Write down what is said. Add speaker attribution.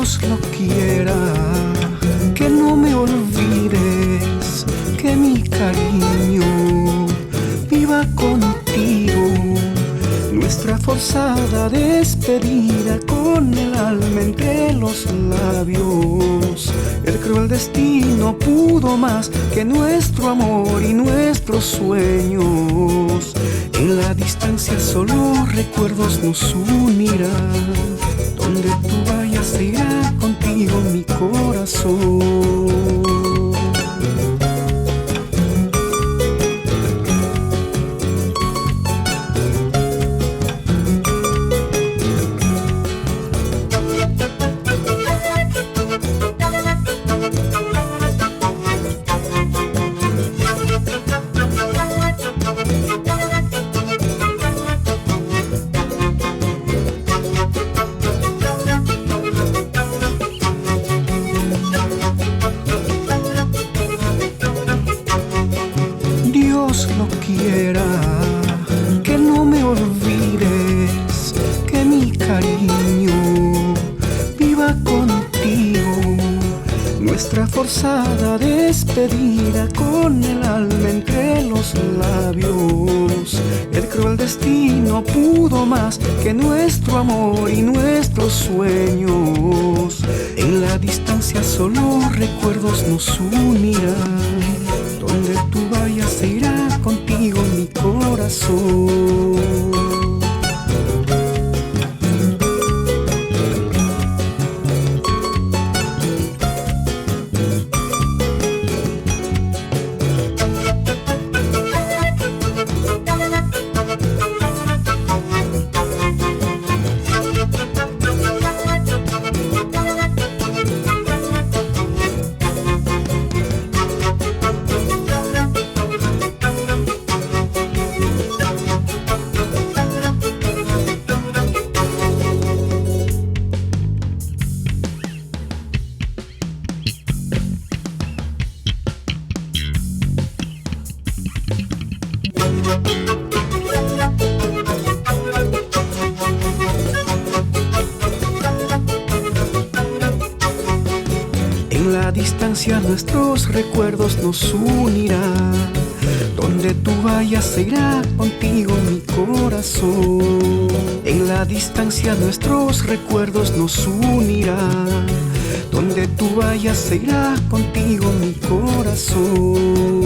Speaker 1: Dios lo quiera, que no me olvides, que mi cariño viva contigo. Nuestra forzada despedida con el alma entre los labios. El cruel destino pudo más que nuestro amor y nuestros sueños. En la distancia solo recuerdos nos unirán. Donde tú vayas irá contigo mi corazón. Dios lo quiera, que no me olvides, que mi cariño viva contigo. Nuestra forzada despedida con el alma entre los labios. El cruel destino pudo más que nuestro amor y nuestros sueños. En la distancia solo recuerdos nos unirán. Donde tú vayas irá contigo mi corazón. En la distancia nuestros recuerdos nos unirán. Donde tú vayas irá contigo mi corazón. En la distancia nuestros recuerdos nos unirán. Donde tú vayas irá contigo mi corazón.